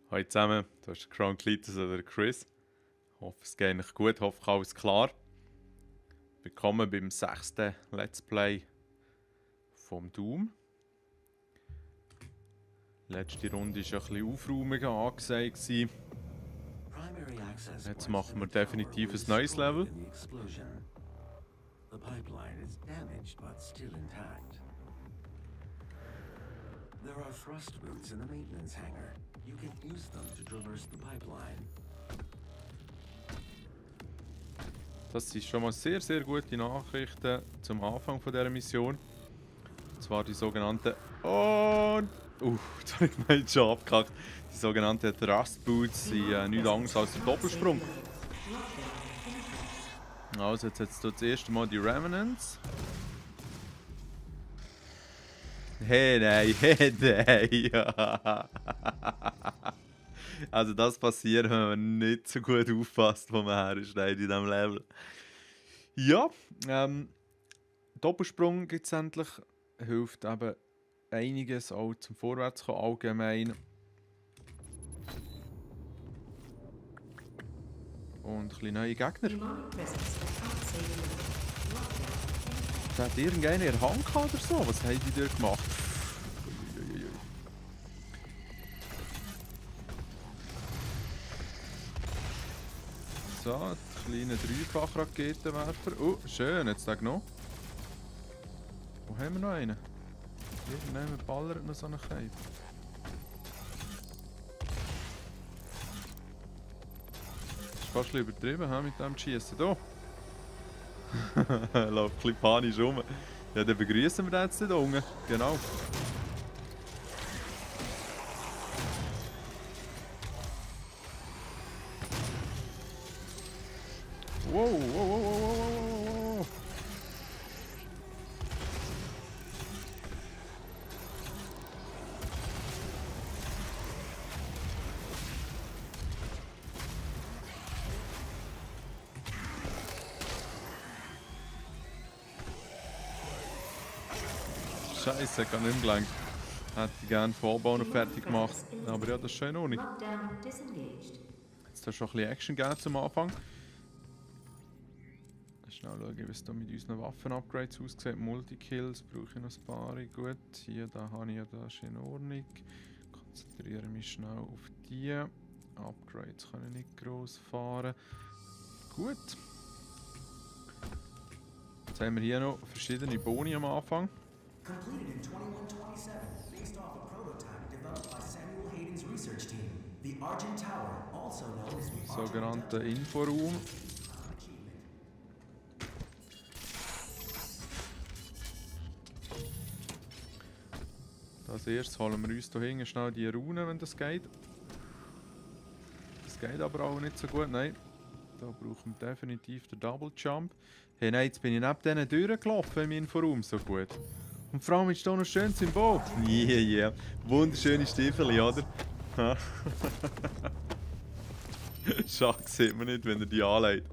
Hallo zusammen, das ist Crown Cletus oder Chris. Ich hoffe, es geht euch gut, ich hoffe, alles klar. Willkommen beim 6. Let's Play vom Doom. Letzte Runde war ein bisschen Aufräumung angesagt. Jetzt machen wir definitiv ein neues Level. The pipeline is damaged but still intact. There are thrust boots in the maintenance hangar. You can use them to traverse the pipeline. Das sind schon mal sehr, sehr gute Nachrichten zum Anfang dieser Mission. Und zwar die sogenannten... Und... jetzt habe ich meinen schon abgehackt. Die sogenannten Thrust Boots sind nichts anderes als der Doppelsprung. Also jetzt das erste Mal die Revenants. Hey, nein, hey, nein. Also das passiert, wenn man nicht so gut aufpasst, wo man her ist in diesem Level. Ja, Doppelsprung gibt es endlich. Hilft eben einiges auch zum Vorwärtskommen allgemein. Und ein bisschen neue Gegner. Da hat irgendeiner in der Hand gehabt oder so. Was haben die dort gemacht? Uiuiui. So, kleine Dreifach-Raketenwerfer. Oh, schön, jetzt den genommen. Wo haben wir noch einen? Irgendjemand ballert noch so einen Keib. Das ist fast ein bisschen übertrieben mit dem Schießen. Hier! Läuft ein bisschen panisch rum. Ja, dann begrüßen wir den jetzt hier unten. Genau. Wow, wow, wow, wow, wow, wow, wow. Scheiße, ich kann nicht mehr gelangt. Hätte ich gerne Vollbau noch fertig gemacht. Aber ja, das ist schön ohne. Jetzt hast du schon ein bisschen Action gegeben zum Anfang. Schnell schauen, wie es hier mit unseren Waffen-Upgrades aussieht. Multikills brauche ich noch ein paar. Gut, hier da habe ich ja, das ist in Ordnung. Konzentriere mich schnell auf die. Upgrades können nicht gross fahren. Gut. Jetzt haben wir hier noch verschiedene Boni am Anfang. Completed in 2127, based off a prototype developed by Samuel Hayden's research team. The Argent Tower, also known as the Sogenannter Inforaum. Als erstes holen wir uns hier hinten schnell die Runen, wenn das geht. Das geht aber auch nicht so gut, nein. Da brauchen wir definitiv den Double Jump. Hey nein, jetzt bin ich neben denen durchgelaufen im Inforaum, so gut. Und vor allem ist hier noch ein schönes Symbol. Yeah. Wunderschöne Stiefel, oder? Schade sieht man nicht, wenn er die anlegt.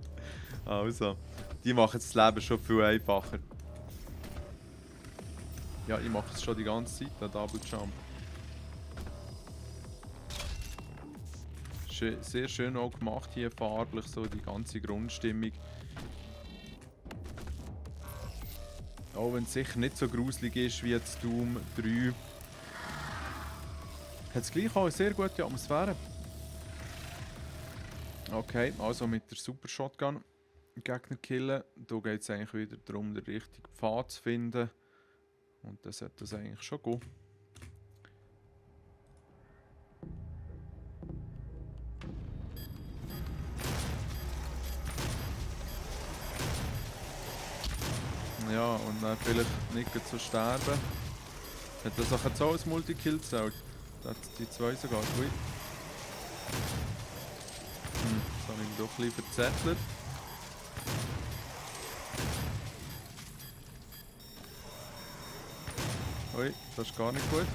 Also, die machen das Leben schon viel einfacher. Ja, ich mache es schon die ganze Zeit, den Double Jump. Sehr schön auch gemacht hier farblich, so die ganze Grundstimmung. Auch wenn es sicher nicht so gruselig ist wie jetzt Doom 3. Hat es gleich auch eine sehr gute Atmosphäre. Okay, also mit der Super Shotgun Gegner killen. Da geht es eigentlich wieder darum, den richtigen Pfad zu finden. Und dann sollte das eigentlich schon gehen. Ja, und dann vielleicht nicht zu sterben. Hat das auch jetzt auch als Multikill gezählt? Da hat die zwei sogar. Ui. Das habe ich doch ein bisschen verzettelt. Ui, das ist gar nicht gut.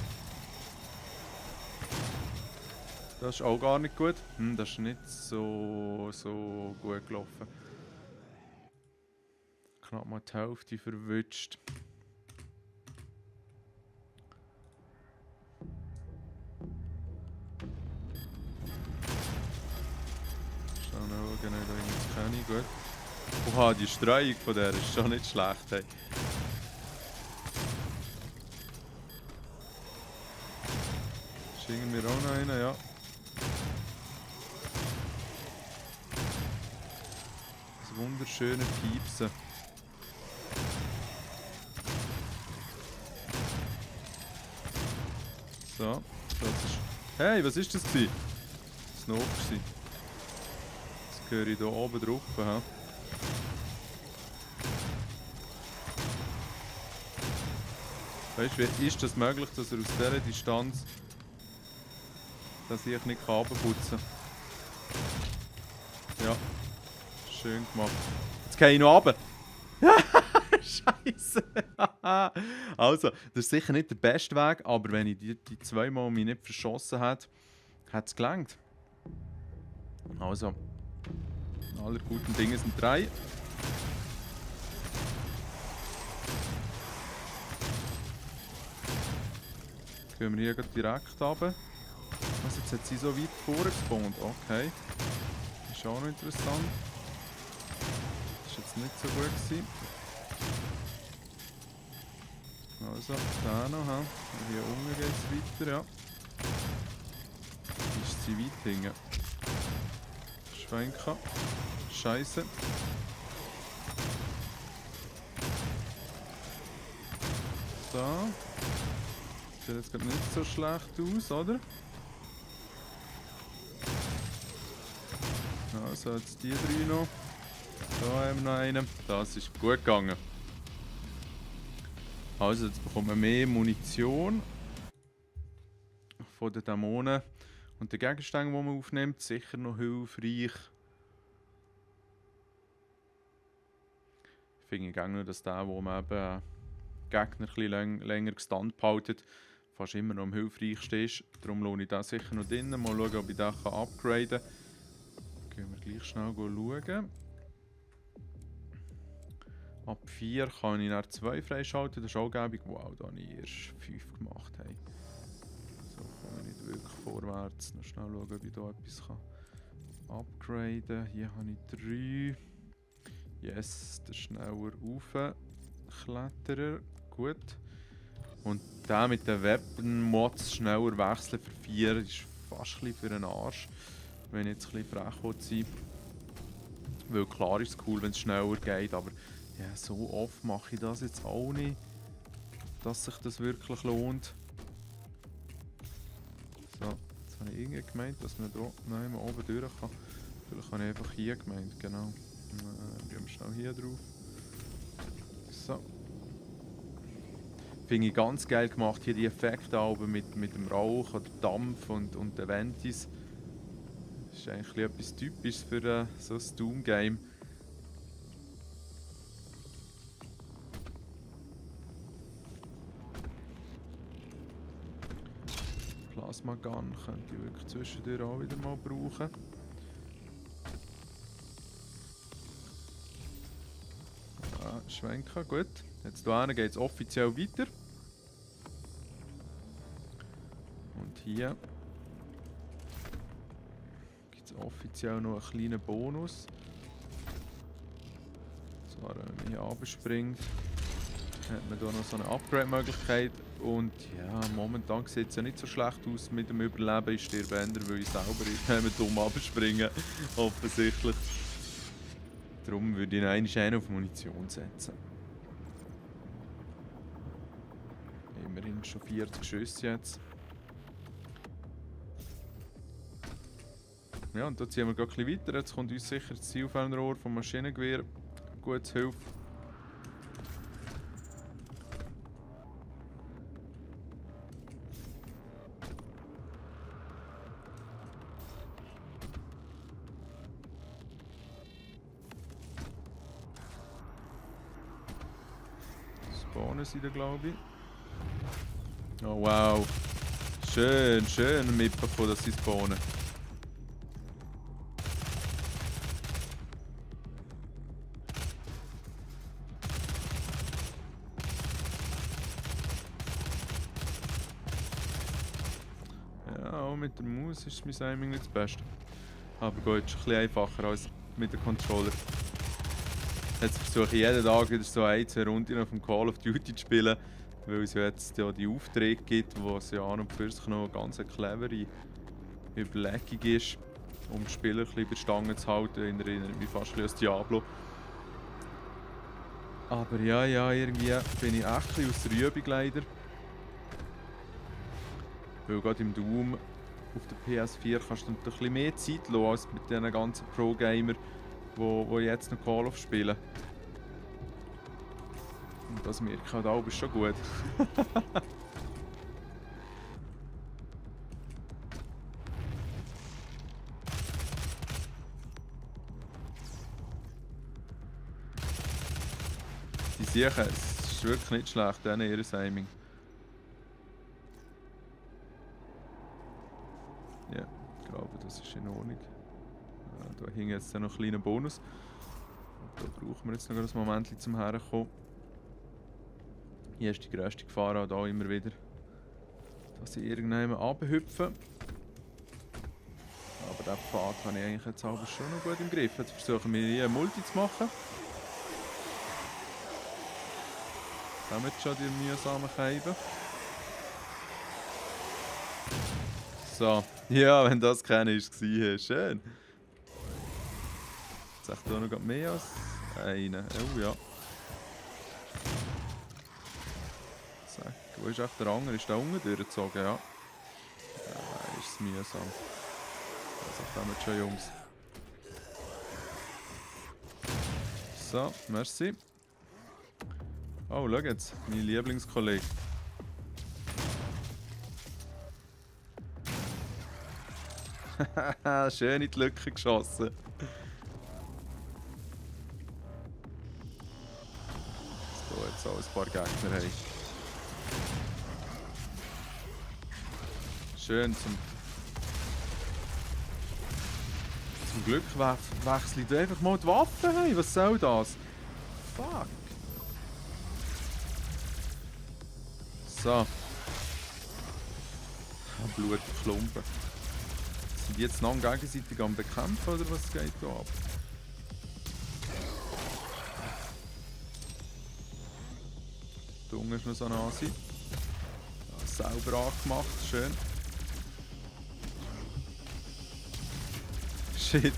Das ist auch gar nicht gut. Das ist nicht so gut gelaufen. Knapp mal die Hälfte verwünscht. schauen, ob ich das kenne. Gut. Oha, die Streuung von der ist schon nicht schlecht. Hey. Schingen wir auch noch einen, ja. Das wunderschöne Piepsen. So, das ist... Hey, was ist das gewesen? Das war noch gewesen. Jetzt höre ich hier oben drauf. He? Weißt du, wie ist das möglich, dass er aus dieser Distanz dass ich nicht runterputzen kann? Ja, schön gemacht. Jetzt gehe ich noch runter. Scheiße. Also, das ist sicher nicht der beste Weg, aber wenn ich die zweimal mich nicht verschossen hätte, hat es gelangt. Also, aller guten Dinge sind 3. Jetzt gehen wir hier gleich direkt runter. Was, jetzt hat sie so weit vorgespawnt. Okay. Ist auch noch interessant. Das war jetzt nicht so gut gewesen. Also, da noch. He. Hier unten geht es weiter, ja. Ist sie weit hinten. Schwenken. Scheiße. So. Sieht jetzt gerade nicht so schlecht aus, oder? Also, jetzt die 3 noch. Da haben wir noch einen. Das ist gut gegangen. Also, jetzt bekommen wir mehr Munition von den Dämonen. Und der Gegenstand, den man aufnimmt, sicher noch hilfreich. Ich finde ich nur, dass der, wo man eben Gegner ein bisschen länger gestunt behaltet, fast immer noch am hilfreichsten ist. Darum lohne ich das sicher noch drin. Mal schauen, ob ich den upgraden kann. Gehen wir gleich schnell schauen. Ab 4 kann ich dann 2 freischalten. Das ist auch gäbig. Wow, da habe ich erst 5 gemacht. Hey. So komme ich nicht wirklich vorwärts. Noch schnell schauen, ob ich hier etwas upgraden kann. Hier habe ich 3. Yes, der schneller raufkletterer. Gut. Und der mit den Weapon-Mods schneller wechseln für 4 ist fast ein bisschen für den Arsch. Wenn ich jetzt ein bisschen frech sein will. Weil klar ist es cool, wenn es schneller geht, aber ja, so oft mache ich das jetzt auch nicht, dass sich das wirklich lohnt. So, jetzt habe ich irgendwie gemeint, dass man hier nein, mal oben durch kann. Vielleicht habe ich einfach hier gemeint, genau. Gehen wir schnell hier drauf. So. Finde ich ganz geil gemacht, hier die Effekte oben mit dem Rauch oder Dampf und den Ventis. Das ist eigentlich etwas Typisches für so ein Doom-Game. Plasma Gun könnte ich wirklich zwischendurch auch wieder mal brauchen. Schwenken, gut. Jetzt hier geht es offiziell weiter. Und hier gibt es offiziell noch einen kleinen Bonus. Und zwar, wenn man hier runterspringt, hat man hier noch so eine Upgrade-Möglichkeit. Und ja, momentan sieht es ja nicht so schlecht aus mit dem Überleben. Ich stirbe ändern, weil ich selber dumm runterspringen. Offensichtlich. Darum würde ich einen auf Munition setzen. Immerhin schon 40 Schüsse jetzt. Ja, und da ziehen wir gleich ein bisschen weiter. Jetzt kommt uns sicher das Zielfernrohr vom Maschinengewehr gut zu Hilfe. Spawnen sie da, glaube ich. Oh wow. Schön, schön mitbekommen, dass sie spawnen. Ja, auch mit der Maus ist mein Aiming nicht das Beste. Aber gut, ist ein bisschen einfacher als mit dem Controller. Jetzt versuche ich jeden Tag wieder so 1-2 Runden auf dem Call of Duty zu spielen, weil es ja jetzt ja die Aufträge gibt, wo es ja an und für sich noch eine ganz clevere Überlegung ist, um die Spieler ein bisschen bei der Stange zu halten. Erinnert mich fast ein bisschen an Diablo. Aber ja, irgendwie bin ich echt ein bisschen aus der Übung leider. Weil gerade im Doom auf der PS4 kannst du ein bisschen mehr Zeit lassen als mit diesen ganzen Pro-Gamer, die jetzt noch Call of spielen. Und das merke ich halt auch, ist schon gut. Die Siechen, es ist wirklich nicht schlecht, ihr Aiming. Ja, ich glaube, das ist in Ordnung. Da hing jetzt noch ein kleiner Bonus. Da brauchen wir jetzt noch ein Moment zum Herkommen. Hier ist die grösste Gefahr auch da immer wieder, dass sie irgendwann runterhüpfen. Aber diesen Pfad habe ich eigentlich jetzt aber schon noch gut im Griff. Jetzt versuchen wir hier ein Multi zu machen. Jetzt haben wir jetzt schon die mühsamen Scheiben. So, ja, wenn das keiner war, schön. Jetzt echt hier noch mehr als einen. Oh ja. Zack, wo ist echt der andere? Ist der unten durchgezogen? Ja. Ja, ist es mühsam. Also kommen wir schon, Jungs. So, merci. Oh, schau jetzt, mein Lieblingskollege. Haha, schön in die Lücke geschossen. So, jetzt auch ein paar Gegner haben. Schön zum Glück wechsle ich einfach mal die Waffen. Hey, was soll das? Fuck. So. Blutige Klumpen. Sind die jetzt noch gegenseitig am Bekämpfen oder was geht da ab? Der Unge ist noch so ein Asi. Ja, sauber angemacht, schön. Shit.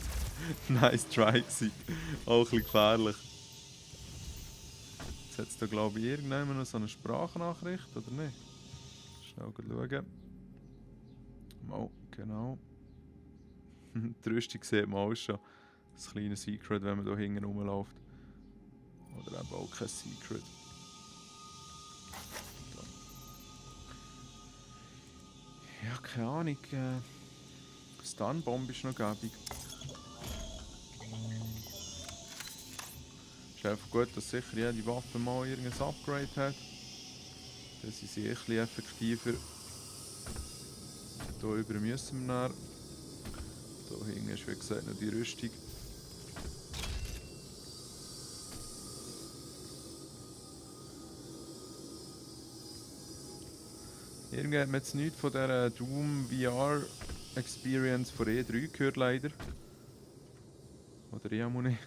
Nice try gewesen. Auch ein bisschen gefährlich. Jetzt hat es da glaube ich irgendjemand noch so eine Sprachnachricht, oder nicht? Schnell schauen. Oh, genau. Die Rüstung sieht man auch schon. Das kleine Secret, wenn man hier hinten rumläuft. Oder eben auch kein Secret. Ja, keine Ahnung. Stunbomb ist noch gäbig. Es ist einfach gut, dass sicher jede Waffe mal irgendein Upgrade hat. Dann sind sie ein bisschen effektiver. Hier über müssen wir näher. Hier hinten ist wie gesagt noch die Rüstung. Irgendwie hat man jetzt nichts von dieser Doom VR Experience von E3 gehört leider. Oder ich auch nicht.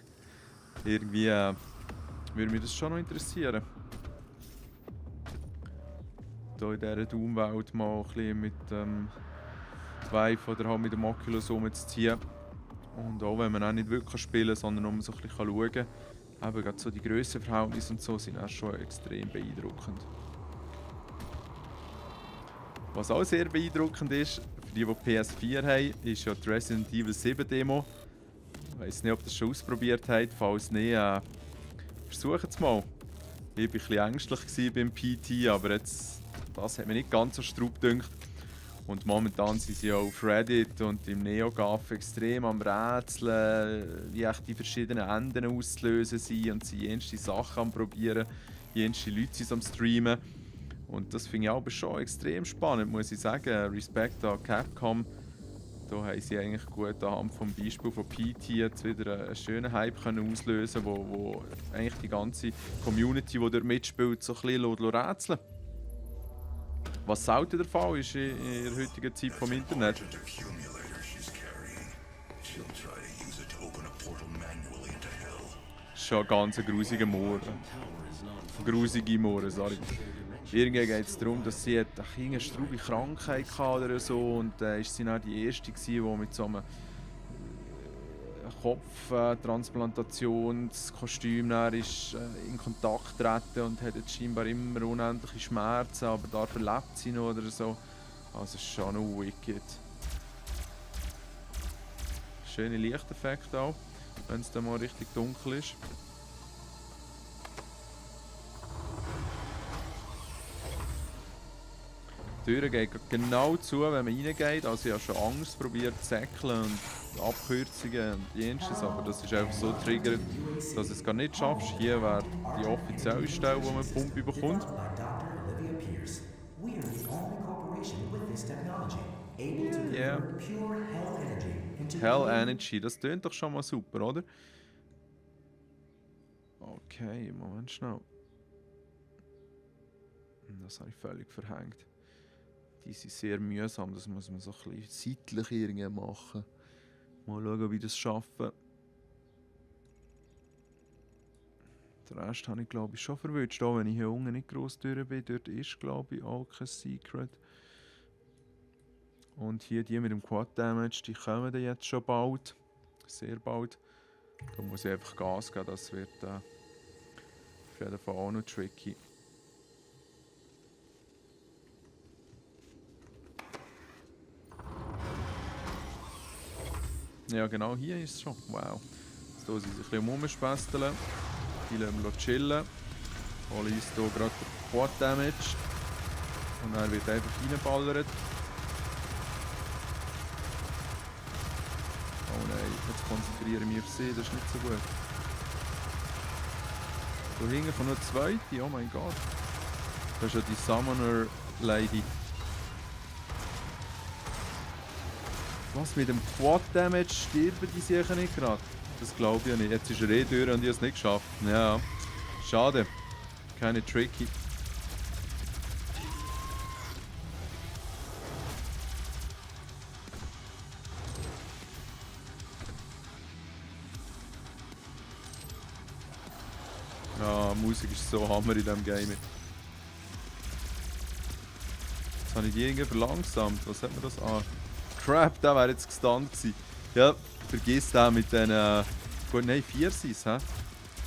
Irgendwie würde mich das schon noch interessieren. Hier in dieser Doom-Welt mal ein bisschen mit dem Vive oder halt mit dem Oculus rumzuziehen. Und auch wenn man auch nicht wirklich spielen kann, sondern nur so ein bisschen schauen kann. Eben gerade so die Grössenverhältnisse und so sind auch schon extrem beeindruckend. Was auch sehr beeindruckend ist, für die PS4 haben, ist ja die Resident Evil 7 Demo. Ich weiss nicht, ob ihr das schon ausprobiert habt. Falls nicht, versucht es mal. Ich war ein bisschen ängstlich beim PT, aber jetzt, das hat mir nicht ganz so straub gedünkt. Und momentan sind sie auch auf Reddit und im NeoGAF extrem am Rätseln, wie echt die verschiedenen Enden auszulösen sind und sie jenste Sachen am Probieren, jenste Leute sind am Streamen. Und das finde ich aber schon extrem spannend, muss ich sagen. Respekt an Capcom. Da haben sie eigentlich gut anhand vom Beispiel von PT jetzt wieder einen schönen Hype können auslösen, wo eigentlich die ganze Community, die dort mitspielt, so ein bisschen rätseln. Was selten der Fall ist in der heutigen Zeit vom Internet. ist schon ein ganz grusiger Moor. Grusige Moore, sorry. Irgendwie geht es darum, dass sie eine straube Krankheit hatte oder so und ist sie dann die erste gewesen, die mit so einem Kopftransplantationsკostüm ist in Kontakt treten und hat jetzt scheinbar immer unendliche Schmerzen, aber dafür lebt sie noch oder so. Also es ist schon noch wicked. Schöne Lichteffekte auch, wenn es dann mal richtig dunkel ist. Die Tür geht genau zu, wenn man reingeht. Also ich habe schon Angst probiert zu säckeln und Abkürzungen und Jensches, aber das ist einfach so triggert, dass du es gar nicht schaffst. Hier wäre die offizielle Stelle, wo man eine Pumpe bekommt. Developed by Dr. Olivia Pierce. We are the only corporation with this technology, able to Yeah. convert pure hell energy into Hell Energy, das tönt doch schon mal super, oder? Okay, Moment schnell. Das habe ich völlig verhängt. Die sind sehr mühsam, das muss man so ein bisschen seitlich irgendwie machen. Mal schauen, wie das schaffen. Den Rest habe ich glaube ich schon verwünscht, auch wenn ich hier unten nicht gross durch bin. Dort ist glaube ich auch kein Secret. Und hier die mit dem Quad Damage, die kommen dann jetzt schon bald. Sehr bald. Da muss ich einfach Gas geben, das wird auf jeden Fall auch noch tricky. Ja genau, hier ist es schon. Wow. Jetzt hier sind sie ein bisschen rumspesteln. Die lassen wir chillen. Holen uns hier gerade den Quad Damage. Und er wird einfach reinballert. Oh nein, jetzt konzentriere ich mich auf sie, das ist nicht so gut. Da hinten kommt noch eine zweite, oh mein Gott. Das ist ja die Summoner Lady. Was, mit dem Quad Damage stirben die sicher nicht gerade? Das glaube ich ja nicht. Jetzt ist er durch und ich habe es nicht geschafft. Ja, schade. Keine Tricky. Ja, Musik ist so Hammer in diesem Game. Jetzt habe ich die irgendwie verlangsamt. Was hat man das an? Crap, der wäre jetzt gestunt gewesen. Ja, vergiss den mit den. Gut, nein, 4 sind es, hä?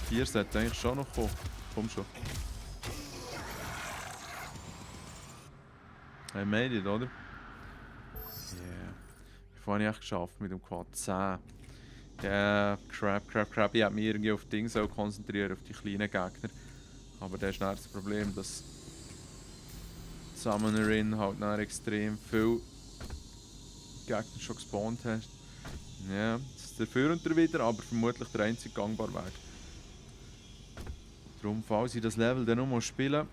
4 sollte eigentlich schon noch kommen. Komm schon. I made it, oder? Yeah. Wie viel habe ich echt geschafft mit dem Quad? 10. Ja, crap. Ich hätte mich irgendwie auf Dinge konzentrieren, auf die kleinen Gegner. Aber das ist dann das Problem, dass die Summonerin halt dann extrem viel Gegner schon gespawnt hat. Ja, das ist dafür und wieder, aber vermutlich der einzige gangbare Weg. Darum, falls ich das Level dann noch mal spielen,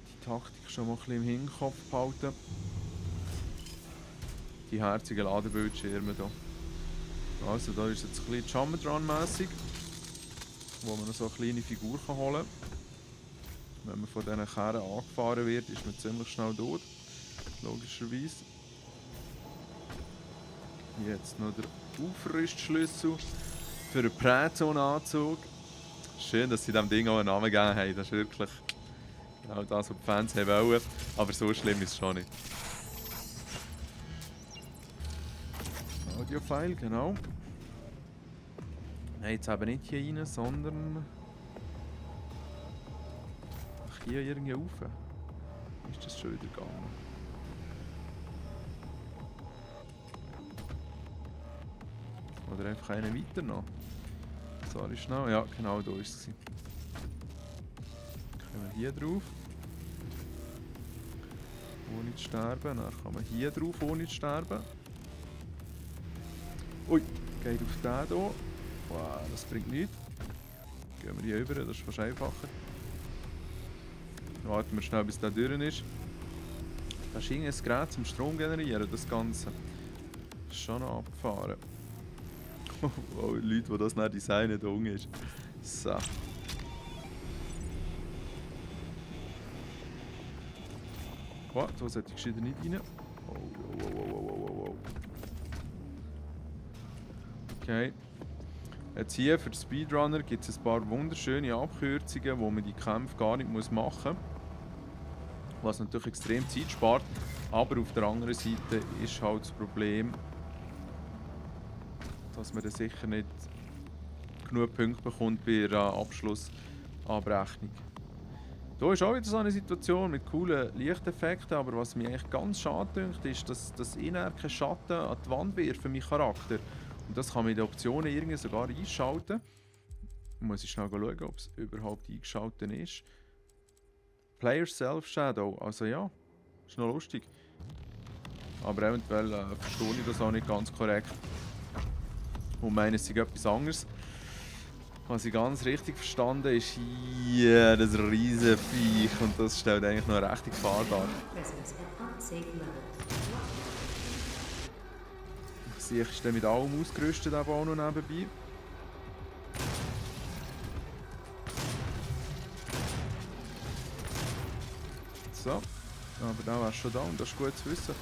die Taktik schon mal ein bisschen im Hinterkopf behalten. Die herzigen Ladebildschirme hier. Also da ist jetzt ein bisschen Jump'n'Run-mässig, wo man noch so eine kleine Figur holen kann. Wenn man von diesen Kerren angefahren wird, ist man ziemlich schnell tot. Logischerweise. Jetzt noch der Aufrüstschlüssel für den Präzone-Anzug. Schön, dass sie dem Ding auch einen Namen gegeben haben. Das ist wirklich genau das, was die Fans haben wollen. Aber so schlimm ist es schon nicht. Audio-File, genau. Nein, jetzt eben nicht hier rein, sondern hier irgendwie rauf. Ist das schon wieder gegangen? Oder einfach einen weiter noch. Sorry, schnell. Ja, genau, da war es. Kommen wir hier drauf. Ohne zu sterben. Dann kann man hier drauf, ohne zu sterben. Ui, geht auf den hier. Wow, das bringt nichts. Gehen wir hier rüber, das ist fast einfacher. Warten wir schnell, bis der durch ist. Das ist ein Gerät zum Strom generieren, das Ganze. Das ist schon noch abgefahren. Oh, Leute, die das nicht designen, da unten ist. So. Oh, da sollte ich gescheiter nicht rein. Oh. Okay. Jetzt hier für den Speedrunner gibt es ein paar wunderschöne Abkürzungen, wo man die Kämpfe gar nicht machen muss. Was natürlich extrem Zeit spart. Aber auf der anderen Seite ist halt das Problem, dass man dann sicher nicht genug Punkte bekommt bei der Abschlussabrechnung. Hier ist auch wieder so eine Situation mit coolen Lichteffekten, aber was mich eigentlich ganz schade dünkt, ist, dass ich keinen Schatten an die Wand wirft für meinen Charakter. Und das kann man in den Optionen irgendwie sogar einschalten. Muss ich schnell schauen, ob es überhaupt eingeschaltet ist. Player Self-Shadow, also ja, ist noch lustig. Aber eventuell verstehe ich das auch nicht ganz korrekt. Und meine, es ist etwas anderes. Was ich ganz richtig verstanden ist hier das riesige Viech und das stellt eigentlich noch eine rechte Gefahr dar. Ich ist dann mit allem ausgerüstet, aber auch noch nebenbei. So, aber da wär's schon da und das ist gut zu wissen.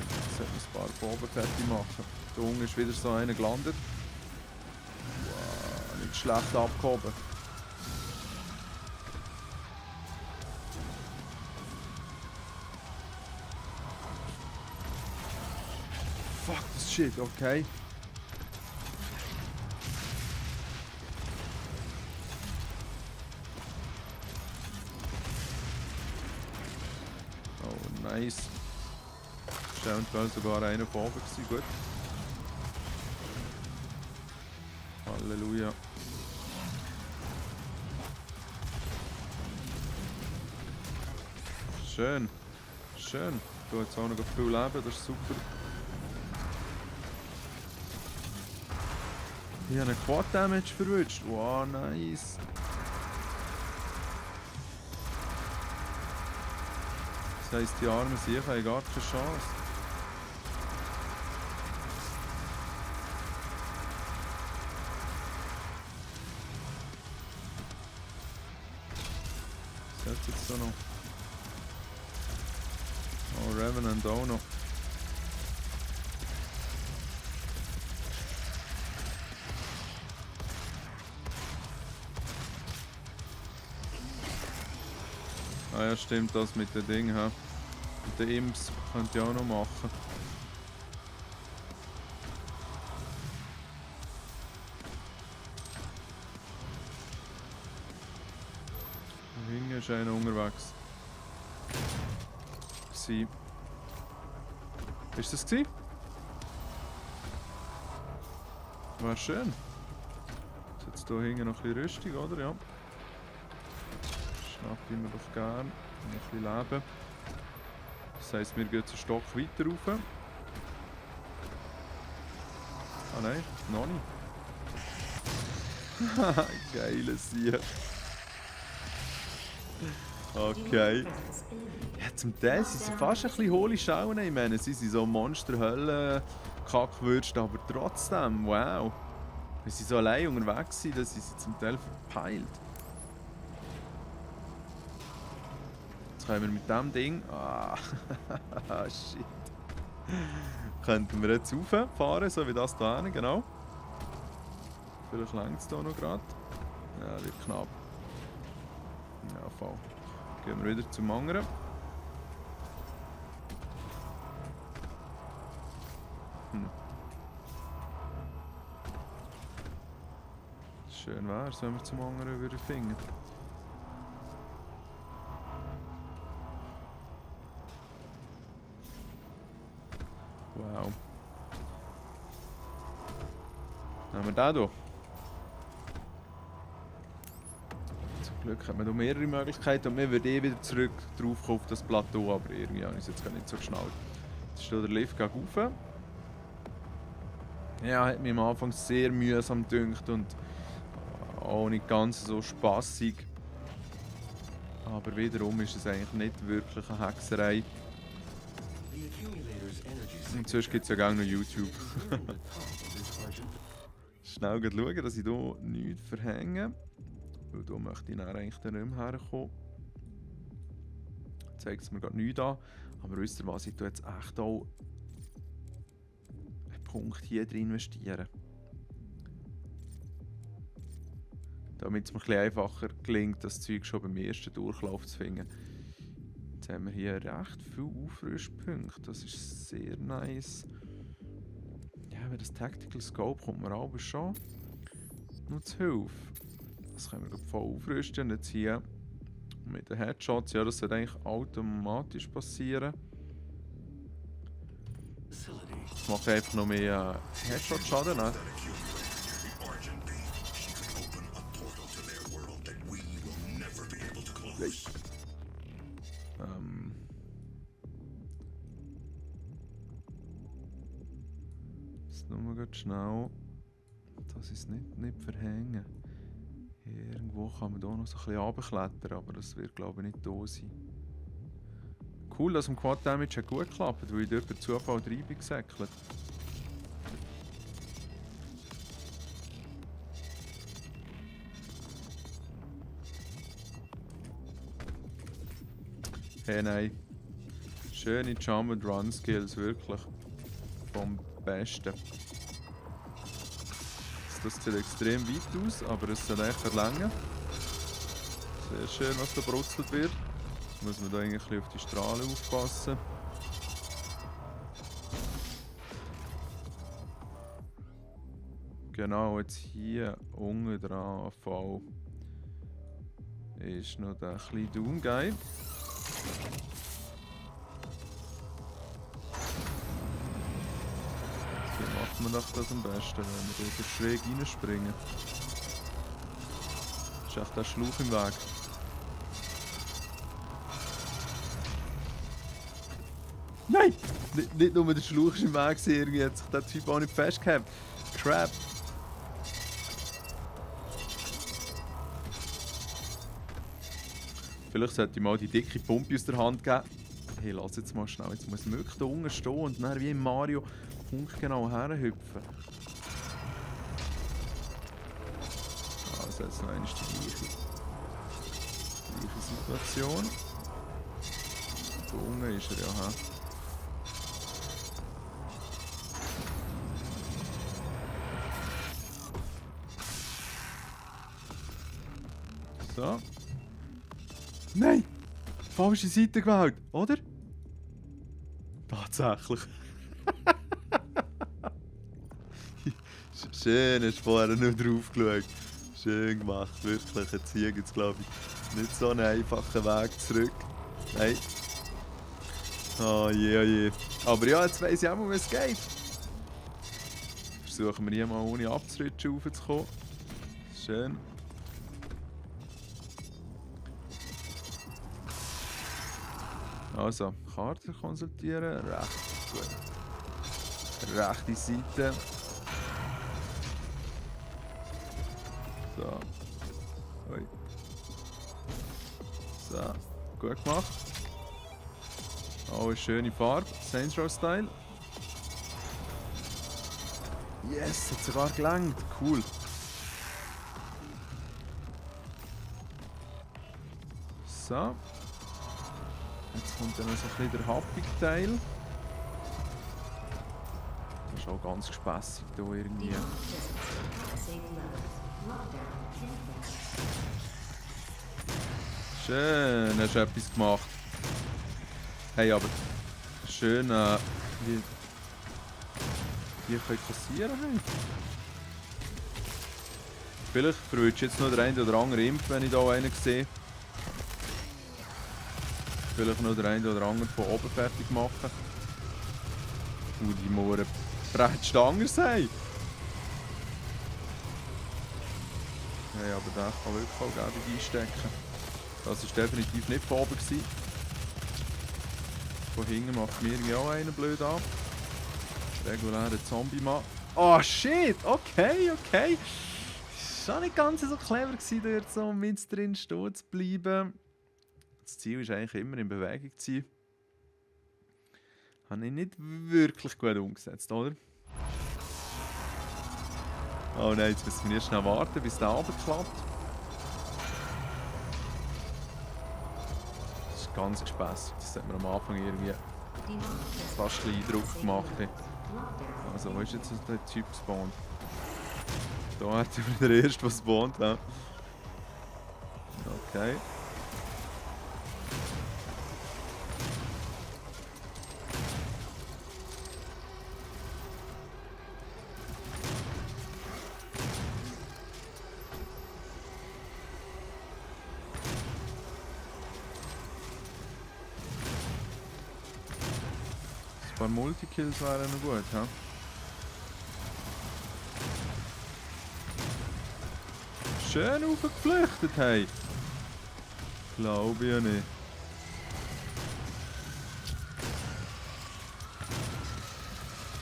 Jetzt sollten wir ein paar von oben fertig machen. Da unten ist wieder so einer gelandet. Wow, nicht schlecht abgehoben. Fuck this shit, okay. Oh, nice. Ist eventuell sogar einer von oben gewesen, gut. Halleluja. Schön. Schön. Du hast auch noch viel Leben, das ist super. Ich habe einen Quad-Damage verwünscht. Wow, nice. Das heisst, die armen Sicher haben gar keine Chance. Was hat jetzt so noch? Oh, Revenant auch noch. Ah ja, stimmt, das mit den Dingen. Mit den Imps könnt ihr auch noch machen. Da hinten ist einer unterwegs. Ist das gewesen? Wäre schön. Jetzt hier hinten noch ein bisschen Rüstung, oder? Ja. Schnapp ich mir doch gern. Noch ein bisschen Leben. Das heisst, wir gehen einen Stock weiter rauf. Ah nein, noch nicht. Geiles Sieg. Okay. Ja, zum Teil sind sie fast ein bisschen hohle Schauen. Ich meine, sie sind so Monster-Hölle-Kackwürste, aber trotzdem, wow. Wenn sie so allein unterwegs sind, dann sind sie zum Teil verpeilt. Jetzt können wir mit dem Ding... Ah, shit. Könnten wir jetzt rauffahren, so wie das da hinten, genau. Vielleicht längt es hier noch gerade. Ja, wird knapp. Ja, voll. Gehen wir wieder zum anderen. Schön wäre es, wenn wir zum anderen würden finden. Wow. Nehmen wir den hier. Zum Glück hat man hier mehrere Möglichkeiten und wir würden eh wieder zurück drauf kommen auf das Plateau, aber irgendwie habe ich es jetzt gar nicht so geschnallt. Jetzt steht der Lift gegen rauf. Ja, hat mich am Anfang sehr mühsam gedünkt und auch nicht ganz so spassig. Aber wiederum ist es eigentlich nicht wirklich eine Hexerei. Und sonst gibt es ja gar noch YouTube. Schnell schauen, dass ich hier nichts verhänge. Weil hier möchte ich dann eigentlich nicht mehr herkommen. Zeigt es mir gerade nichts an. Aber wisst ihr was, ich tue jetzt echt auch Punkte hier drin investieren. Damit es mir ein bisschen einfacher gelingt, das Zeug schon beim ersten Durchlauf zu finden. Jetzt haben wir hier recht viele Aufrüstpunkte, das ist sehr nice. Ja, aber das Tactical Scope kommt mir aber schon noch zu Hilfe. Das können wir gerade voll aufrüsten und jetzt hier mit den Headshots, ja, das sollte eigentlich automatisch passieren. Das macht einfach noch mehr Headshot-Schaden, ne? Jetzt nur mal schnell, dass ich es nicht verhängen. Irgendwo kann man hier noch so ein bisschen runterklettern, aber das wird glaube ich nicht da sein. Cool, dass im Quad Damage gut geklappt, weil ich dort per Zufall rein bin gesäckelt. Hey, nein. Schöne Jump and Run Skills, wirklich. Vom Besten. Das sieht extrem weit aus, aber es soll echt verlängern. Sehr schön, was da brutzelt wird. Jetzt muss man da eigentlich ein bisschen auf die Strahlen aufpassen. Genau, jetzt hier unten dran voll ist noch der kleine Doom-Guy. Wie macht man doch das am besten, wenn wir da schräg reinspringen? Ist echt der Schlauch im Weg. Nein! Nicht nur der Schlauch ist im Weg, irgendwie hat sich der Typ auch nicht festgehabt. Crap! Vielleicht sollte ich mal die dicke Pumpe aus der Hand geben. Hey, lass jetzt mal schnell. Jetzt muss ich wirklich da unten stehen und dann wie im Mario punktgenau herhüpfen. Also jetzt noch einmal die gleiche Situation. Da unten ist er ja. He? So. Nein! Falsche Seite gewählt, oder? Tatsächlich. Schön, hast du vorher nur drauf geschaut. Schön gemacht, wirklich. Jetzt hier gibt es, glaube ich, nicht so einen einfachen Weg zurück. Nein. Oh je, oh je. Aber ja, jetzt weiss ich auch mal, wie es geht. Versuchen wir hier mal ohne abzurutschen raufzukommen. Schön. Also, Karte konsultieren, recht gut. Rechte Seite. So. Ui. So, gut gemacht. Oh, eine schöne Farbe, Saints Row Style. Yes, hat sogar gelangt, cool. So. Jetzt kommt dann noch so ein bisschen der Happig-Teil. Das ist auch ganz gespässig hier irgendwie. Schön, hast du etwas gemacht. Hey, aber schön, wie können kassieren haben. Vielleicht verwünscht jetzt noch der eine oder andere Imp, wenn ich hier einen sehe. Vielleicht noch der eine oder andere von oben fertig machen. Und die Mohren bretzt anders sein. Ja, aber der kann wirklich auch gäbig einstecken. Das war definitiv nicht von oben gewesen. Von hinten macht mir irgendwie auch einen blöd ab. Regulärer Zombie-Mann. Oh shit! Okay, okay. Ist auch nicht ganz so clever gewesen, dort so mit drin stehen zu bleiben. Das Ziel ist eigentlich immer in Bewegung zu sein. Habe ich nicht wirklich gut umgesetzt, oder? Oh nein, jetzt müssen wir erst schnell warten, bis der runterklappt. Das ist ganz gespässig. Das hat mir am Anfang irgendwie fast ein bisschen Eindruck gemacht. Also, wo ist jetzt der Typ gespawnt? Da hat er der erste, der spawnt, ja. Okay. Ein paar Multikills wären noch gut, ja. Schön aufgeflüchtet, hey. Glaube ich ja nicht.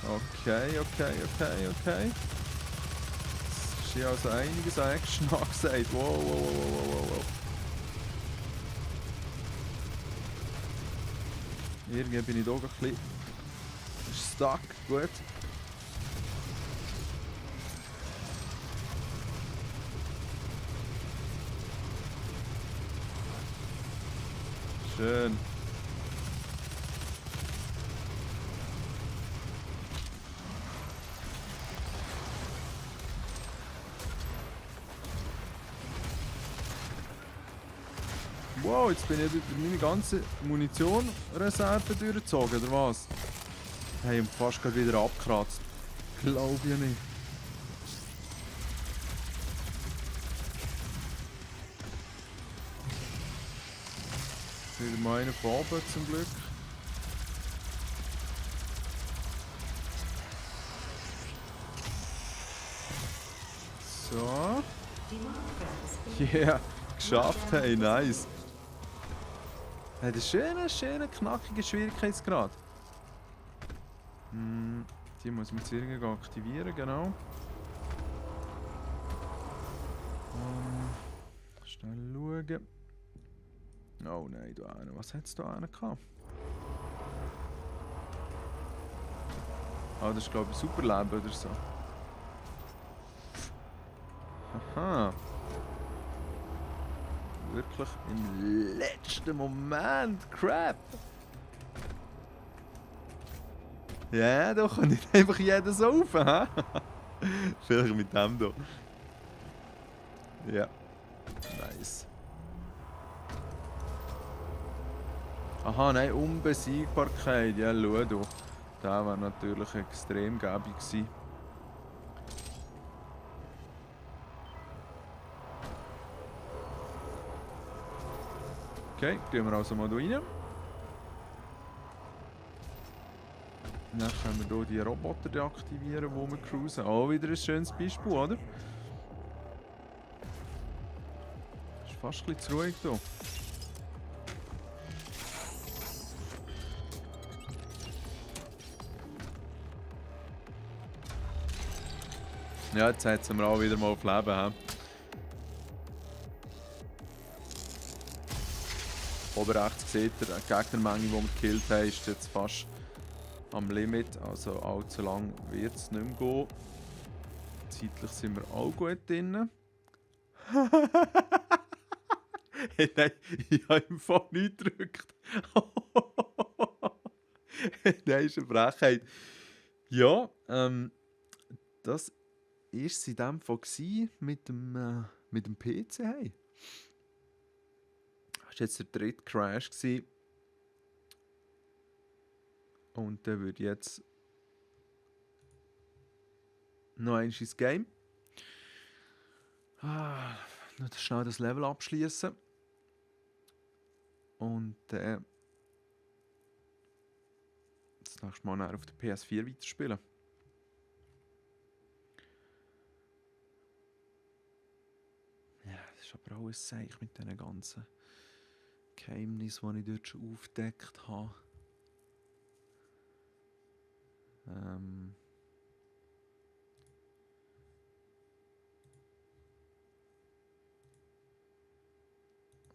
Okay. Es ist hier also einiges an Action angesagt. Wow. Irgendwie bin ich da ein bisschen stuck. Gut. Schön. Wow, jetzt bin ich durch meine ganze Munitionreserve durchgezogen, oder was? Hey, und fast gerade wieder abgekratzt. Glaube ich nicht. Wieder mal einer von oben zum Glück. So. Yeah, geschafft, hey, nice. Hat einen schönen, knackigen Schwierigkeitsgrad. Die muss man jetzt irgendwie aktivieren, genau. Schnell schauen. Oh nein, da einen. Was hat es da einen gehabt? Ah, das ist glaube ich Superleben oder so. Aha. Wirklich im letzten Moment. Crap. Ja, da kann nicht einfach jeder saufen, hä? Vielleicht mit dem hier. Ja. Nice. Aha, nein, Unbesiegbarkeit. Ja, schau du. Der wäre natürlich extrem gäbig gewesen. Okay, gehen wir also mal hier rein. Dann können wir hier die Roboter deaktivieren, die wir cruisen. Auch wieder ein schönes Beispiel, oder? Ist fast ein bisschen zu ruhig hier. Ja, jetzt setzen wir auch wieder mal auf Leben. He? Oben rechts seht ihr, die Gegnermenge, die wir gekillt haben, ist jetzt fast am Limit. Also allzu lang wird es nicht mehr gehen. Zeitlich sind wir auch gut drin. Hey, nein, ich habe im Fall nichts gedrückt. Nein, ist eine Frechheit. Ja, das war es in dem Fall mit dem PC. Hey. Das war jetzt der dritte Crash. Und der würde jetzt noch einmal ins Game. Noch schnell das Level abschließen. Und das nächste Mal auf der PS4 weiterspielen. Ja, das ist aber auch ein Zeichen mit diesen ganzen Geheimnissen, die ich dort schon aufgedeckt habe.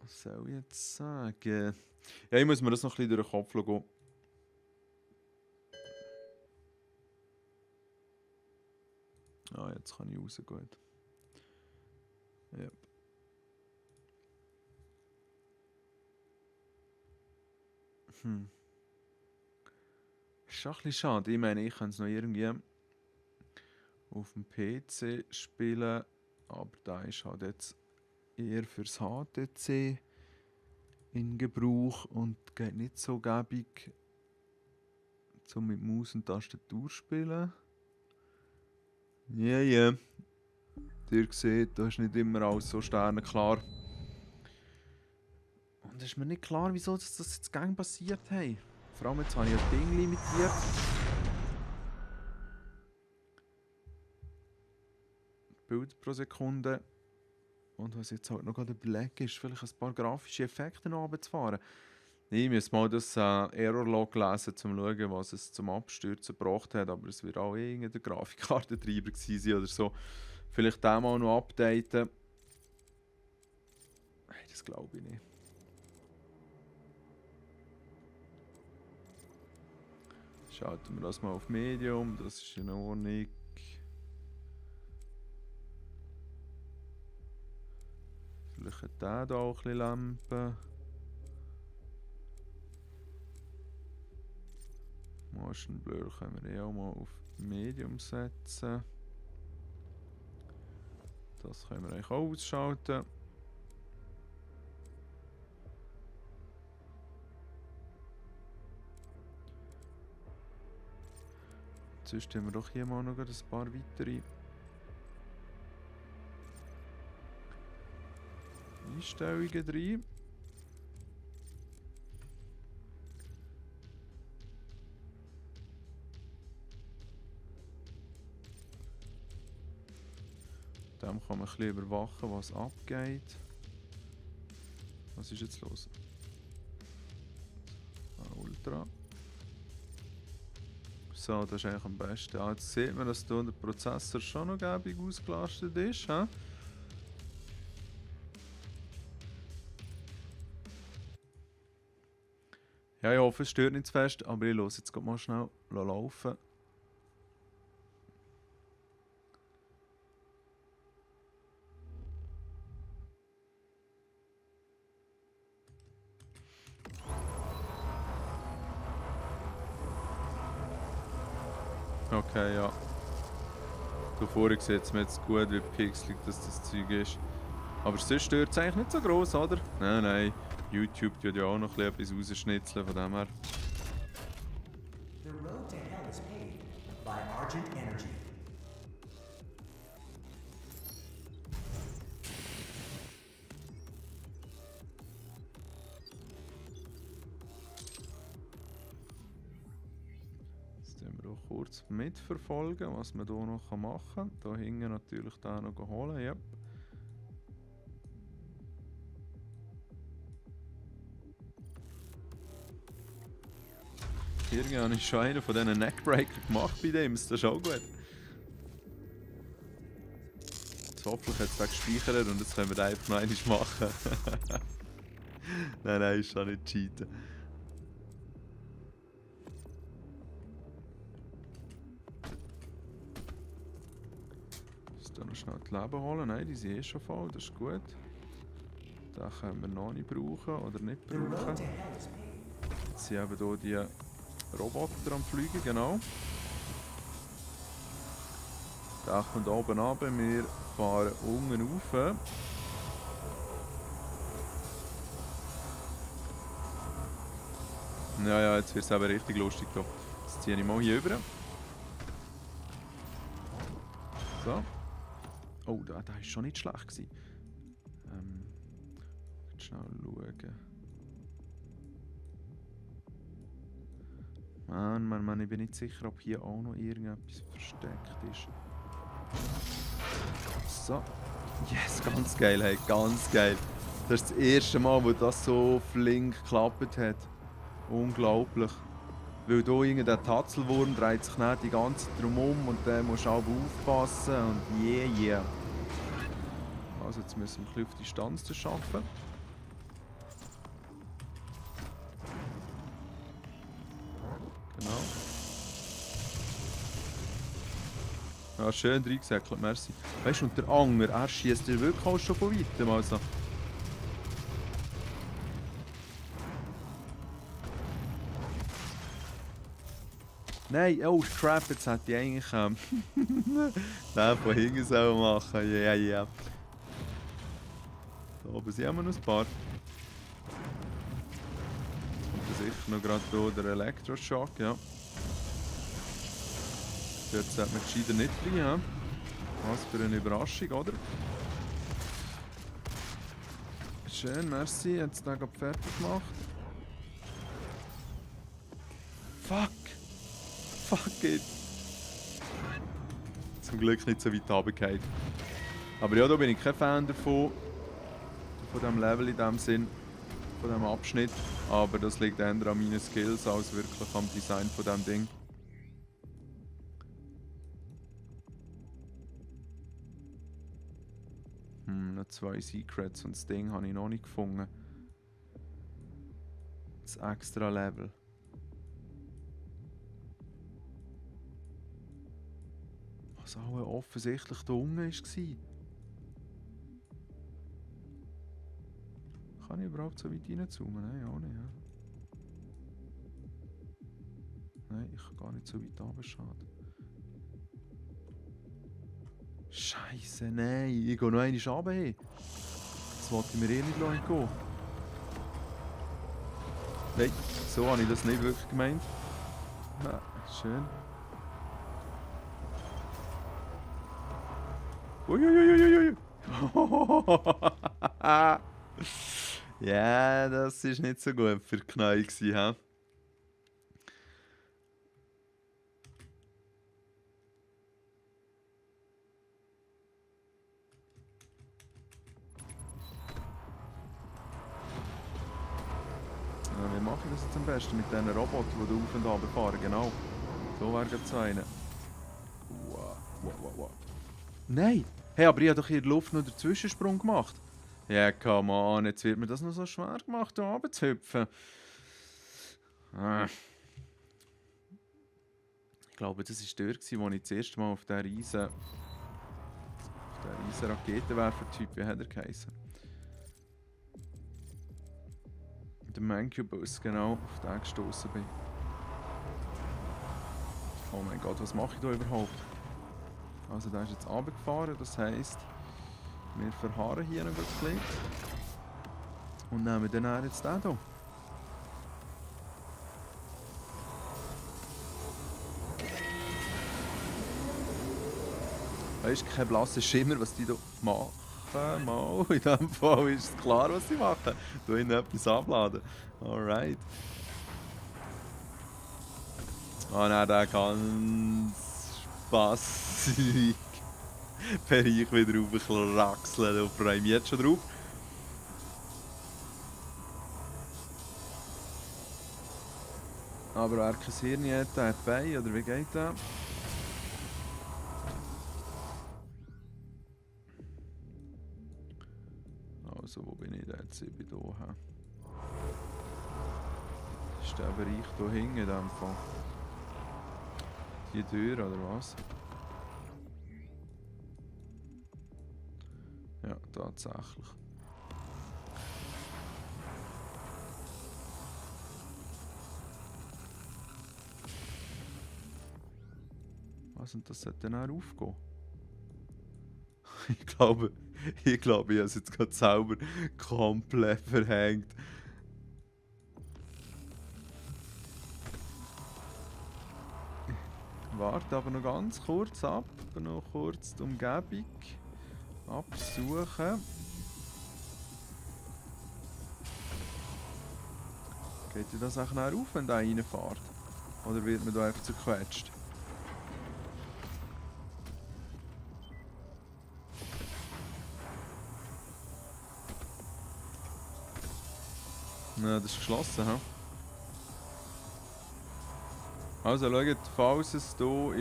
Was soll ich jetzt sagen? Ja, ich muss mir das noch ein bisschen durch den Kopf gehen. Ah, jetzt kann ich raus, gut. Yep. schon ein bisschen schade. Ich meine, ich kann es noch irgendwie auf dem PC spielen, aber da ist halt jetzt eher fürs HTC in Gebrauch und geht nicht so gäbig zum mit Maus und Tastatur spielen. Ja, ja. Ihr seht, da ist nicht immer alles so sternenklar. Und es ist mir nicht klar, wieso das jetzt gang passiert hat. Vor allem jetzt habe ich ein Ding limitiert. Bilder pro Sekunde. Und was jetzt halt noch gerade überlegen ist, vielleicht ein paar grafische Effekte noch runterzufahren. Ich muss mal das Error-Log lesen, um zu schauen, was es zum Abstürzen gebracht hat. Aber es wird auch irgendein Grafikkartentreiber gewesen sein oder so. Vielleicht den mal noch updaten. Hey, das glaube ich nicht. Schalten wir das mal auf Medium, das ist in Ordnung. Vielleicht hat der hier auch ein bisschen Lampen. Motion Blur können wir auch mal auf Medium setzen. Das können wir eigentlich auch ausschalten. Sonst haben wir doch hier mal noch ein paar weitere Einstellungen drin. Dem kann man ein bisschen überwachen, was abgeht. Was ist jetzt los? Ultra. So, das ist eigentlich am besten. Ja, jetzt sieht man, dass hier der Prozessor schon noch gäbig ausgelastet ist. He? Ja, ich hoffe, es stört nicht zu fest, aber ich lasse jetzt mal schnell laufen. Okay, ja. Da vorne sieht es mir jetzt gut, wie pixelig das Zeug ist. Aber sonst stört es eigentlich nicht so gross, oder? Nein, nein. YouTube tut ja auch noch ein bisschen etwas rausschnitzeln, von dem her. The road to hell is paved by Argent Energy. Jetzt können wir auch kurz mitverfolgen, was man hier noch machen kann. Da hinten natürlich den noch holen, ja. Irgendwie habe ich schon einen von diesen Neckbreaker gemacht bei dem, das ist auch gut. Jetzt hoffentlich hat es den gespeichert und jetzt können wir den einfach noch einmal machen. Nein, ist schon nicht cheaten. Jetzt noch schnell die Leben holen. Nein, die sind eh schon voll, das ist gut. Den können wir noch nicht brauchen oder nicht The road brauchen. to hell is paved. Jetzt sind eben hier die Roboter am Fliegen, genau. Der kommt oben runter, wir fahren unten rauf. Ja, jetzt wird es eben richtig lustig hier. Jetzt ziehe ich mal hier rüber. So. Oh, der war schon nicht schlecht gewesen. Schnell schauen. Mann, ich bin nicht sicher, ob hier auch noch irgendetwas versteckt ist. So. Yes, ganz geil, hey, ganz geil. Das ist das erste Mal, wo das so flink geklappt hat. Unglaublich. Weil hier irgendein Tatzelwurm dreht sich nicht die ganze Zeit drum und dann musst du auch aufpassen und yeah. Also jetzt müssen wir ein bisschen auf Distanz zu schaffen. Genau. Ja, schön reingesäckelt, merci. Weißt du, und der Anger, er schießt dir wirklich auch schon von weitem. Also. Nein, oh crap, jetzt hätte ich eigentlich den von hinten sollen machen. Ja, ja. Da oben sind immer noch ein paar. Und sicher noch gerade hier der Elektroschock, ja. Dort sollte man gescheiter nicht fliehen. Was für eine Überraschung, oder? Schön, merci. Jetzt den gerade fertig gemacht. Fuck! Fuck it! Zum Glück nicht so weit runtergefallen. Aber ja, da bin ich kein Fan davon. Von diesem Level in dem Sinn. Von diesem Abschnitt. Aber das liegt eher an meinen Skills als wirklich am Design von diesem Ding. Noch 2 Secrets und das Ding habe ich noch nicht gefunden. Das extra Level. Was auch offensichtlich da unten war. Kann ich überhaupt so weit reinzoomen? Nein, auch nicht. Ja. Nein, ich kann gar nicht so weit runter, schade. Scheiße, nein, ich gehe noch einmal runter. Das wollte ich mir eh nicht gehen. Nein, so habe ich das nicht wirklich gemeint. Ja, schön. Uiuiuiui. Ja, das war nicht so gut für Knall gewesen, hä? Ja, wie mache ich das jetzt am besten mit diesen Robotern, die da auf und runter fahren? Genau. So wäre es einer. Wow. Nein! Hey, aber ich habe doch hier in der Luft noch den Zwischensprung gemacht. Ja, come on, jetzt wird mir das noch so schwer gemacht, hier runter zu hüpfen. Ich glaube, das war dort, wo ich das erste Mal auf diesen riesen Raketenwerfer-Typ, wie hat er geheißen? Der Mancubus, genau, auf den gestoßen bin. Oh mein Gott, was mache ich da überhaupt? Also der ist jetzt runtergefahren, das heisst, wir verharren hier noch ein bisschen. Und nehmen dann jetzt den hier. Da ist kein blasser Schimmer, was die hier machen. Mal, in diesem Fall ist es klar, was sie machen. Da hinten etwas abladen. Alright. Ah nein, der ganz spassig Bereich wieder raufkraxeln. Da freue ich mich jetzt schon drauf. Aber wer kein Hirn hat, der hat Beine, oder wie geht das? Also, wo bin ich jetzt? Ich bin hier. Ist der Bereich hier hinten in dem Fall? Die Tür, oder was? Ja, tatsächlich. Was, und das sollte dann auch aufgehen? Ich glaube, ich habe es jetzt gerade selber komplett verhängt. Warte aber noch ganz kurz ab, noch kurz die Umgebung absuchen. Geht dir das auch nachher auf, wenn da reinfährt? Oder wird man da einfach zerquetscht? Ja, das ist geschlossen, hä? Also schaut, falls es hier war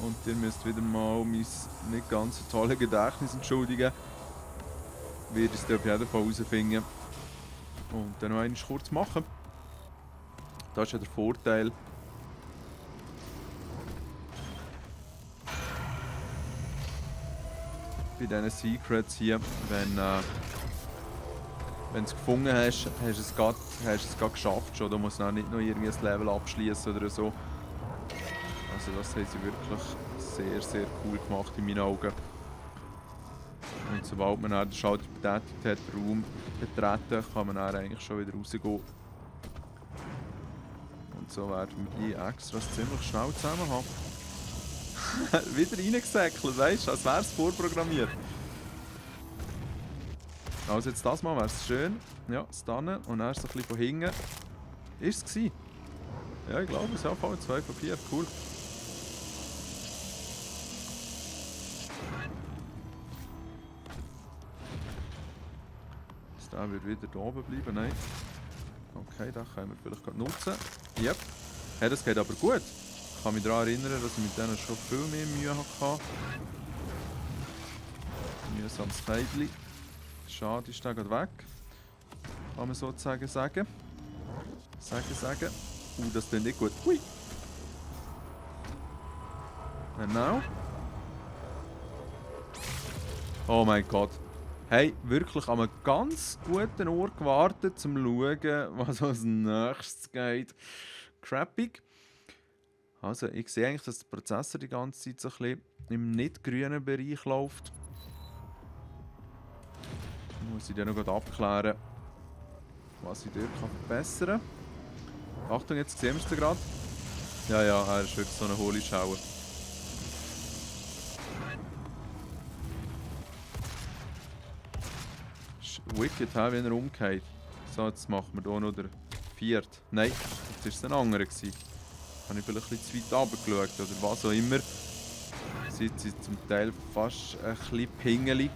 und ihr müsst wieder mal mein nicht ganz so tolles Gedächtnis entschuldigen, werde ich es auf jeden Fall herausfinden und dann noch einmal kurz machen. Das ist ja der Vorteil. Bei diesen Secrets hier, wenn wenn du es gefunden hast, hast du es gerade geschafft schon. Du musst auch nicht noch irgendwie ein Level abschließen oder so. Also das haben sie wirklich sehr, sehr cool gemacht in meinen Augen. Und sobald man dann den Schalter betätigt hat, den Raum betreten, kann man dann eigentlich schon wieder rausgehen. Und so werden wir die Extras ziemlich schnell zusammen haben. Wieder reingesäckelt, weißt du, als wäre es vorprogrammiert. Also jetzt das Mal wäre es schön. Ja, stunnen und dann so ein bisschen von hinten. Ist es gewesen? Ja, ich glaube es. Ja, voll 2 von 4. Cool. Der wird wieder da oben bleiben. Nein. Okay, den können wir vielleicht gerade nutzen. Yep. Hey, das geht aber gut. Ich kann mich daran erinnern, dass ich mit denen schon viel mehr Mühe hatte. Mühsames Keidli. Schade, ist der gerade weg. Kann man sozusagen sagen. Sagen. Das klingt nicht gut. Hui. Genau. Oh mein Gott. Hey, wirklich an einem ganz guten Ort gewartet, um zu schauen, was als nächstes geht. Crappig. Also, ich sehe eigentlich, dass der Prozessor die ganze Zeit so ein bisschen im nicht grünen Bereich läuft. Muss ich dann noch abklären, was ich dort verbessern kann. Achtung, jetzt sehen wir es gerade. Ja, er ist wirklich so eine hohle Schauer. Wicked, wenn er umgeht. So, jetzt machen wir hier noch den 4. Nein, jetzt war es ein anderer. Habe ich vielleicht ein bisschen zu weit runtergeschaut oder was auch immer. Sind sie zum Teil fast ein bisschen pingelig.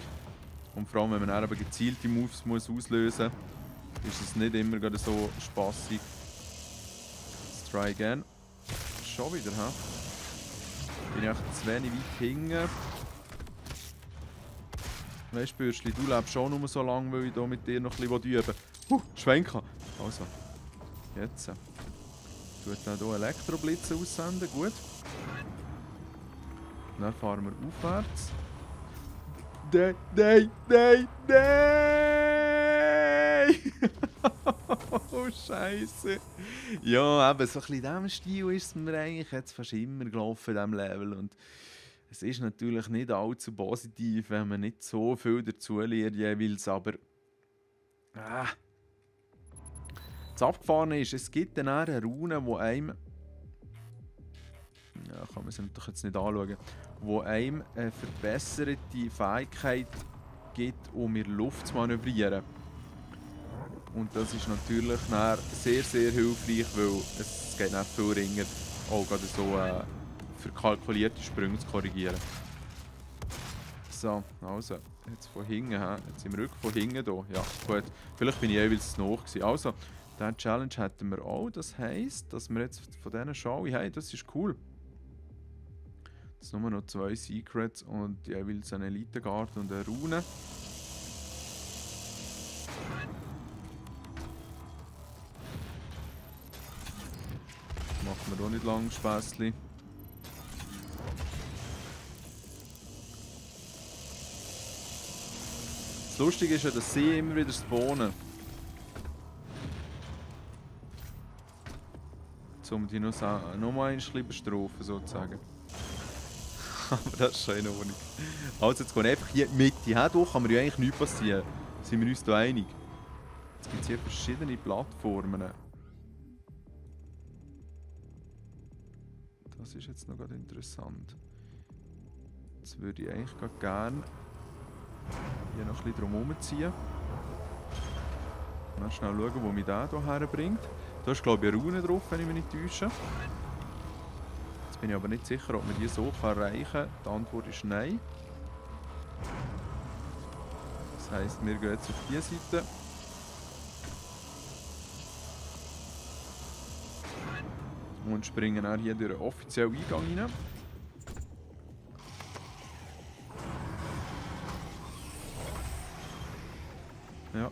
Und vor allem, wenn man dann eben gezielte Moves muss auslösen muss, ist es nicht immer gerade so spassig. Let's try again. Schon wieder, hä? Bin ich echt zu wenig weit hinten. Weißt du, Bürschli, du lebst schon nur so lange, weil ich hier mit dir noch ein bisschen üben will. Schwenken! Also, jetzt. Tut dann hier Elektroblitze aussenden, gut. Dann fahren wir aufwärts. Nein! Oh, Scheiße! Ja, eben so ein bisschen in diesem Stil ist es mir eigentlich jetzt fast immer gelaufen, in diesem Level. Und es ist natürlich nicht allzu positiv, wenn man nicht so viel dazu lernt jeweils, aber das Abgefahrene ist, es gibt dann eine Rune, die einem, ja, kann man sie natürlich jetzt nicht anschauen, die einem eine verbesserte Fähigkeit gibt, um in der Luft zu manövrieren. Und das ist natürlich dann sehr, sehr hilfreich, weil es geht dann viel ringer, auch gerade so für kalkulierte Sprünge zu korrigieren. So, also, jetzt von hinten her, jetzt im Rücken von hinten hier. Ja, gut, vielleicht bin ich jeweils zu hoch gewesen. Also, diese Challenge hätten wir auch, das heisst, dass wir jetzt von denen schauen, hey, das ist cool. Jetzt nur noch 2 Secrets und jeweils eine Elite Guard und eine Rune. Machen wir auch nicht lang Späßli. Das Lustige ist ja, dass sie immer wieder spawnen. Um die noch mal ein bisschen bestrafen, sozusagen. Aber das ist schon in Ordnung. Also jetzt gehen wir einfach hier in die Mitte. Hier kann mir ja eigentlich nichts passieren. Sind wir uns da einig? Jetzt gibt es hier verschiedene Plattformen. Das ist jetzt noch interessant. Jetzt würde ich eigentlich gerne hier noch ein bisschen drum herum ziehen. Mal schnell schauen, wo mich der hier herbringt. Da ist, glaube ich, eine Rune drauf, wenn ich mich nicht täusche. Jetzt bin ich aber nicht sicher, ob man die so erreichen kann. Die Antwort ist nein. Das heisst, wir gehen jetzt auf diese Seite. Und springen dann hier durch den offiziellen Eingang rein. Ja.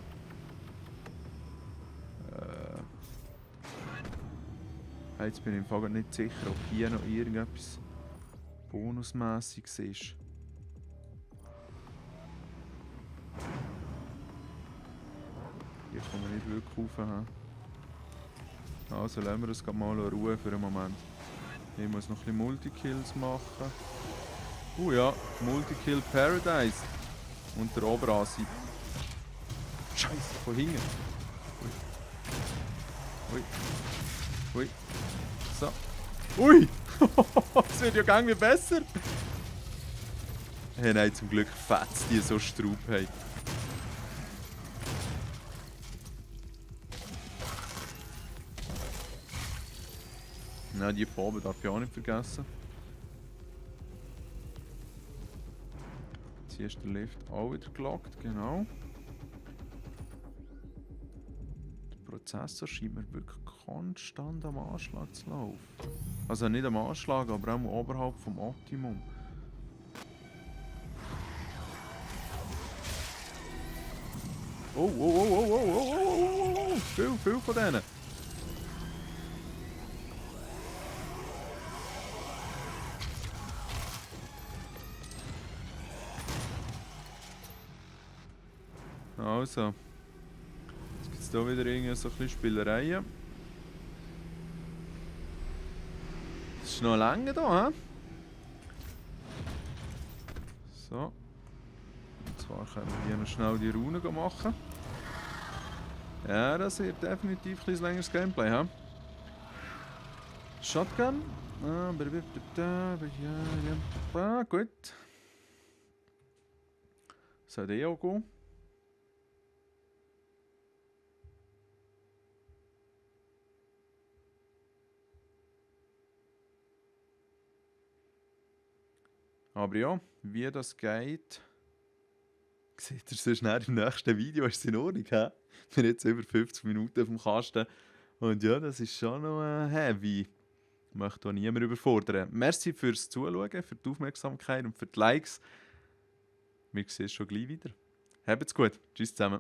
Jetzt bin ich im Fall nicht sicher, ob hier noch irgendetwas Bonusmässiges ist. kommen wir nicht wirklich rauf. Also lassen wir uns gerade mal Ruhe für einen Moment. Ich muss noch ein bisschen Multikills machen. Ja, Multikill Paradise. Und der Oberasi. Scheiße, von hinten. Ui. Ui. So. Ui! Das wird ja irgendwie besser. Hey, nein, zum Glück fetzt die so Straub. Hey. Nein, die von oben darf ich auch nicht vergessen. Jetzt hier ist der Lift auch wieder gelockt, genau. Der Prozessor scheint mir wirklich konstant am Anschlag zu laufen. Also nicht am Anschlag, aber auch oberhalb vom Optimum. Oh. Viel von denen. Also. Jetzt gibt es hier wieder irgendwie so ein bisschen Spielereien. Das ist noch lange da, hä? So. Und zwar können wir hier noch schnell die Runen machen. Ja, das wird definitiv ein bisschen längeres Gameplay, hä? Shotgun. Gut. Soll der auch gehen? Aber ja, wie das geht, seht ihr so schnell im nächsten Video, ist es in Ordnung, hä? Wir haben jetzt über 50 Minuten auf dem Kasten. Und ja, das ist schon noch heavy. Ich möchte auch niemanden überfordern. Merci fürs Zuschauen, für die Aufmerksamkeit und für die Likes. Wir sehen uns schon gleich wieder. Habt's gut. Tschüss zusammen.